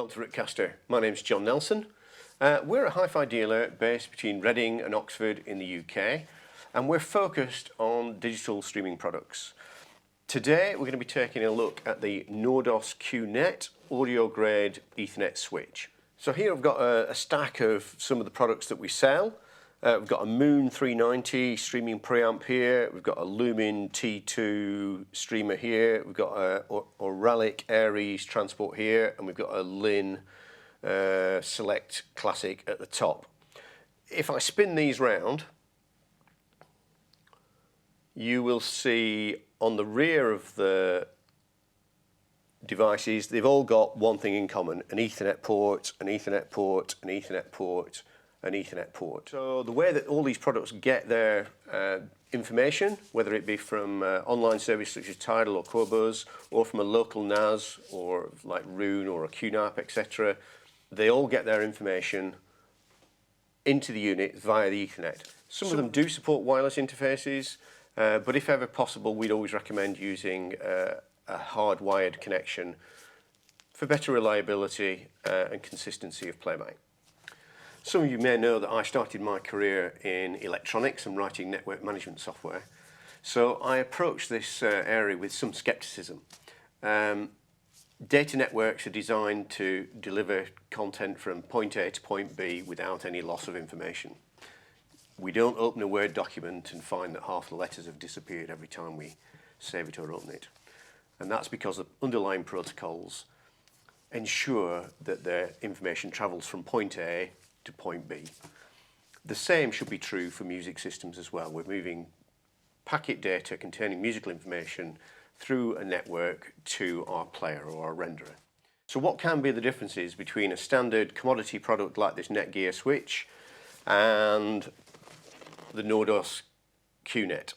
Welcome to Ripcaster. My name's John Nelson. We're a hi-fi dealer based between Reading and Oxford in the UK, and we're focused on digital streaming products. Today we're going to be taking a look at the Nordost QNET audio grade Ethernet switch. So here I've got a stack of some of the products that we sell. We've got a Moon 390 streaming preamp here, we've got a Lumen T2 streamer here, we've got a Auralic Aries transport here, and we've got a Lin Select Classic at the top. If I spin these round, you will see on the rear of the devices, they've all got one thing in common: an Ethernet port, an Ethernet port, an Ethernet port, an Ethernet port. So the way that all these products get their information, whether it be from online services such as Tidal or Qobuz, or from a local NAS or like Roon or a QNAP, etc., they all get their information into the unit via the Ethernet. Some of them do support wireless interfaces, but if ever possible, we'd always recommend using a hardwired connection for better reliability and consistency of playback. Some of you may know that I started my career in electronics and writing network management software, so I approached this area with some skepticism. Data networks are designed to deliver content from point A to point B without any loss of information. We don't open a Word document and find that half the letters have disappeared every time we save it or open it. And that's because the underlying protocols ensure that the information travels from point A to point B. The same should be true for music systems as well. We're moving packet data containing musical information through a network to our player or our renderer. So what can be the differences between a standard commodity product like this Netgear switch and the Nordost QNET?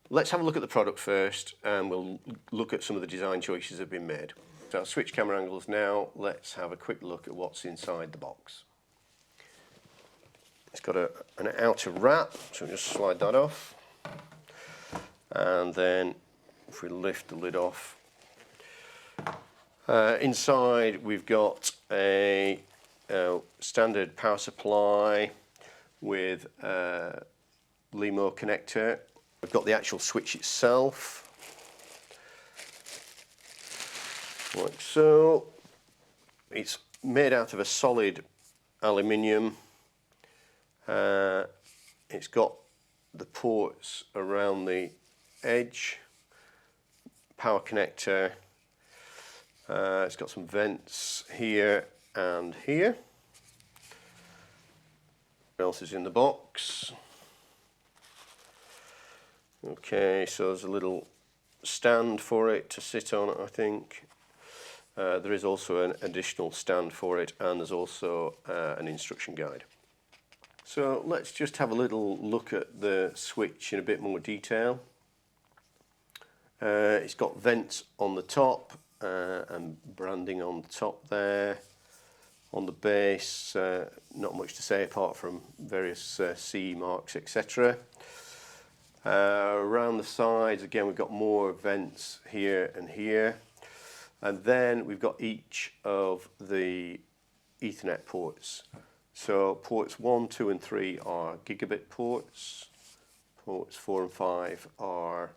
Let's have a look at the product first, and we'll look at some of the design choices that have been made. So I'll switch camera angles now. Let's have a quick look at what's inside the box. It's got an outer wrap, so we'll just slide that off. And then if we lift the lid off, inside we've got a standard power supply with a LEMO connector. We've got the actual switch itself, like so. It's made out of a solid aluminium. It's got the ports around the edge, power connector. It's got some vents here and here. What else is in the box? Okay, so there's a little stand for it to sit on, I think. There is also an additional stand for it, and there's also an instruction guide. So let's just have a little look at the switch in a bit more detail. It's got vents on the top and branding on the top there. On the base, not much to say apart from various CE marks, etc. Around the sides, again, we've got more vents here and here. And then we've got each of the Ethernet ports. So ports 1, 2 and 3 are gigabit ports. Ports 4 and 5 are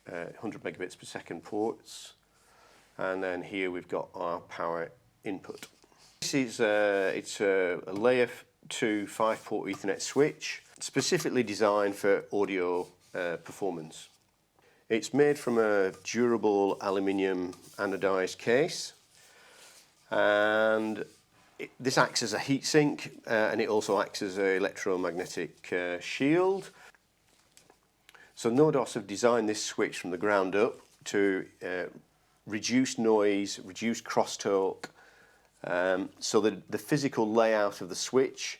100 megabits per second ports. And then here we've got our power input. This is it's a layer 2 5-port Ethernet switch, specifically designed for audio performance. It's made from a durable aluminium anodized case, and this acts as a heatsink, and it also acts as an electromagnetic shield. So Nordost have designed this switch from the ground up to reduce noise, reduce crosstalk, so the physical layout of the switch,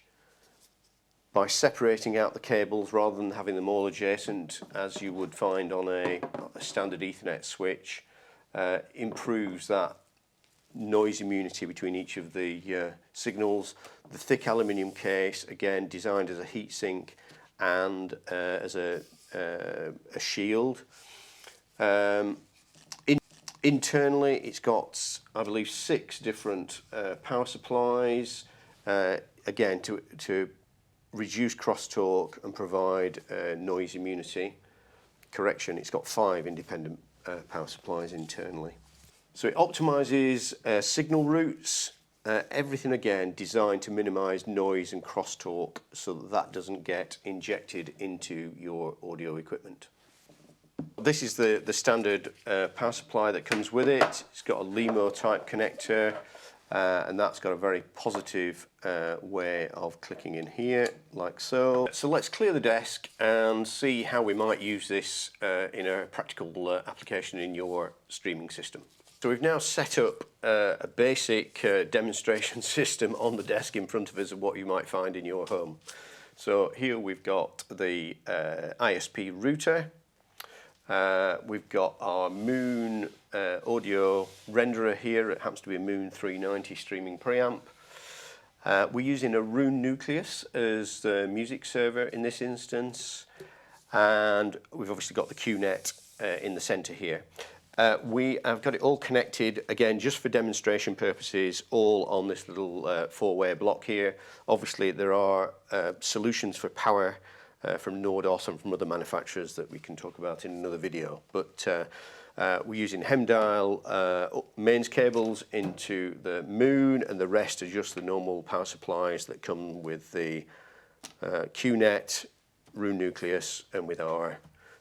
by separating out the cables rather than having them all adjacent as you would find on a standard Ethernet switch, improves that noise immunity between each of the signals. The thick aluminium case, again designed as a heatsink and as a shield. Internally, it's got, I believe, 6 different power supplies, again to reduce crosstalk and provide noise immunity. Correction, it's got 5 independent power supplies internally. So it optimizes signal routes, everything again designed to minimize noise and crosstalk so that that doesn't get injected into your audio equipment. This is the standard power supply that comes with it. It's got a LEMO type connector, and that's got a very positive way of clicking in here, like so. So let's clear the desk and see how we might use this in a practical application in your streaming system. So we've now set up a basic demonstration system on the desk in front of us of what you might find in your home. So here we've got the ISP router. We've got our Moon audio renderer here. It happens to be a Moon 390 streaming preamp. We're using a Roon Nucleus as the music server in this instance, and we've obviously got the QNet in the center here. We have got it all connected, again, just for demonstration purposes, all on this little 4-way block here. Obviously, there are solutions for power from Nordost and from other manufacturers that we can talk about in another video. But we're using Hemdial mains cables into the Moon, and the rest are just the normal power supplies that come with the QNet, Roon Nucleus, and with our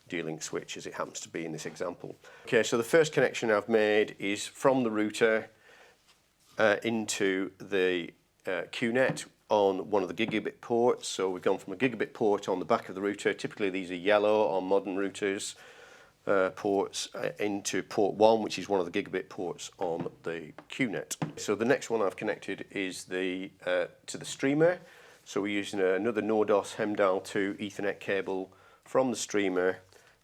D-Link switch, as it happens to be in this example. Okay, so the first connection I've made is from the router into the QNet on one of the gigabit ports. So we've gone from a gigabit port on the back of the router. Typically these are yellow on modern routers ports into port 1, which is one of the gigabit ports on the QNet. So the next one I've connected is to the streamer. So we're using another Nordost Hemdial 2 Ethernet cable from the streamer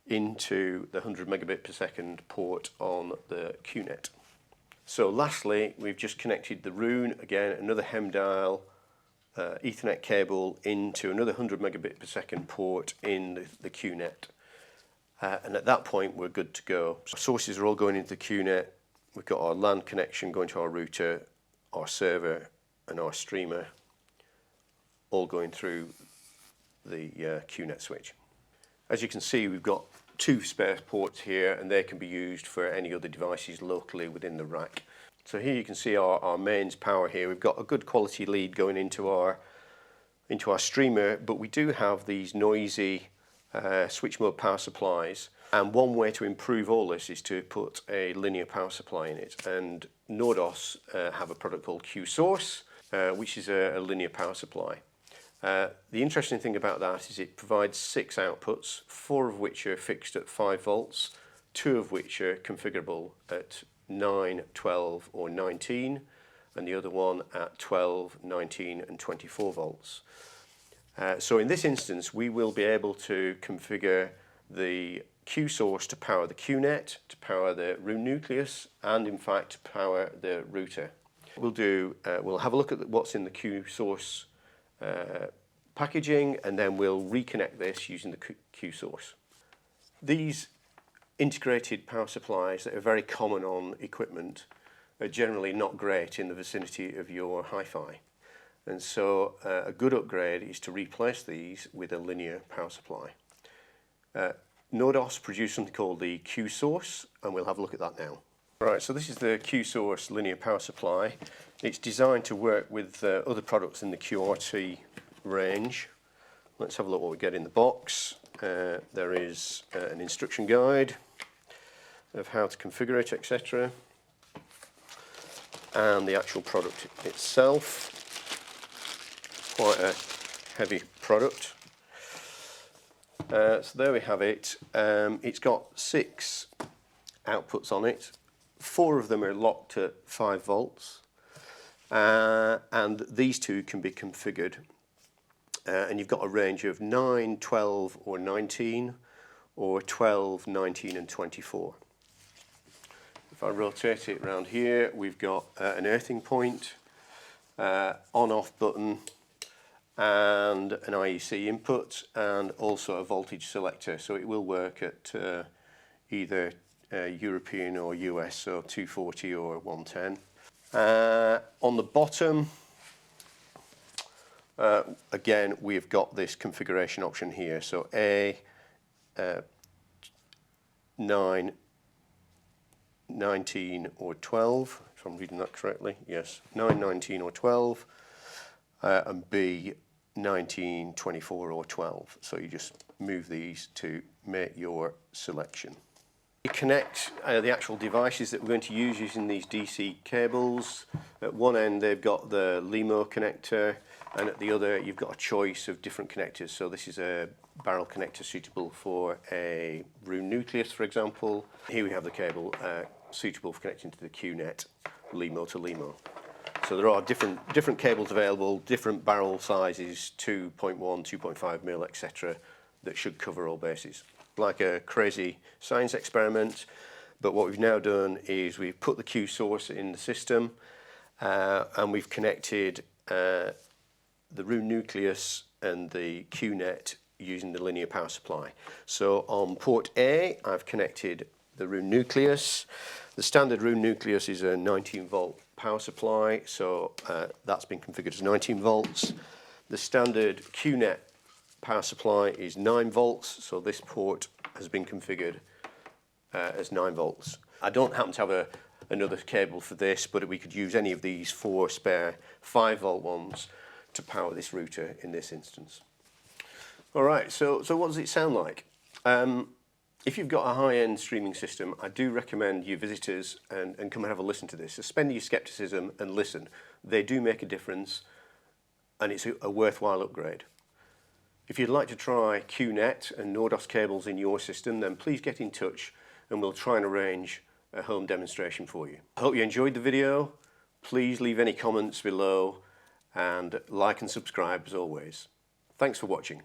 into the 100 megabit per second port on the QNet. So lastly, we've just connected the Roon, again another Hemdial Ethernet cable into another 100 megabit per second port in the QNet. And at that point we're good to go. So sources are all going into the QNet. We've got our LAN connection going to our router, our server and our streamer, all going through the QNet switch. As you can see, we've got 2 spare ports here, and they can be used for any other devices locally within the rack. So here you can see our mains power here. We've got a good quality lead going into our streamer, but we do have these noisy switch mode power supplies. And one way to improve all this is to put a linear power supply in it. And Nordost have a product called QSource, which is a linear power supply. The interesting thing about that is it provides 6 outputs, 4 of which are fixed at 5 volts, 2 of which are configurable at 9, 12 or 19, and the other one at 12, 19 and 24 volts. So in this instance we will be able to configure the QSource to power the QNet, to power the Roon Nucleus, and in fact to power the router. We'll have a look at what's in the QSource packaging, and then we'll reconnect this using the QSource. These integrated power supplies that are very common on equipment are generally not great in the vicinity of your hi-fi, and so a good upgrade is to replace these with a linear power supply. Nordost produce something called the QSource, and we'll have a look at that now. Right, so this is the QSource linear power supply. It's designed to work with other products in the QRT range. Let's have a look what we get in the box. There is an instruction guide of how to configure it, etc. And the actual product itself. Quite a heavy product. So there we have it. It's got 6 outputs on it. 4 of them are locked at 5 volts. And these 2 can be configured. And you've got a range of 9, 12 or 19, or 12, 19 and 24. If I rotate it around here, we've got an earthing point, on-off button, and an IEC input, and also a voltage selector. So it will work at either European or US, so 240 or 110. On the bottom, again, we've got this configuration option here. So A, 9, 19 or 12, if I'm reading that correctly. Yes, 9, 19 or 12, and B, 19, 24 or 12. So you just move these to make your selection. Connect the actual devices that we're going to use using these DC cables. At one end they've got the LEMO connector, and at the other you've got a choice of different connectors. So this is a barrel connector suitable for a room nucleus, for example. Here we have the cable suitable for connecting to the QNET, LEMO to LEMO. So there are different cables available, different barrel sizes, 2.1, 2.5 mil, etc., that should cover all bases. Like a crazy science experiment, but what we've now done is we've put the QSource in the system, and we've connected the room nucleus and the QNet using the linear power supply. So on port A, I've connected the room nucleus. The standard room nucleus is a 19 volt power supply, so that's been configured as 19 volts. The standard QNet power supply is 9 volts, so this port has been configured as 9 volts. I don't happen to have another cable for this, but we could use any of these 4 spare 5 volt ones to power this router in this instance. Alright, so what does it sound like? If you've got a high-end streaming system, I do recommend you visitors and come and have a listen to this. Suspend your skepticism and listen. They do make a difference, and it's a worthwhile upgrade. If you'd like to try QNet and Nordost cables in your system, then please get in touch and we'll try and arrange a home demonstration for you. I hope you enjoyed the video. Please leave any comments below and like and subscribe as always. Thanks for watching.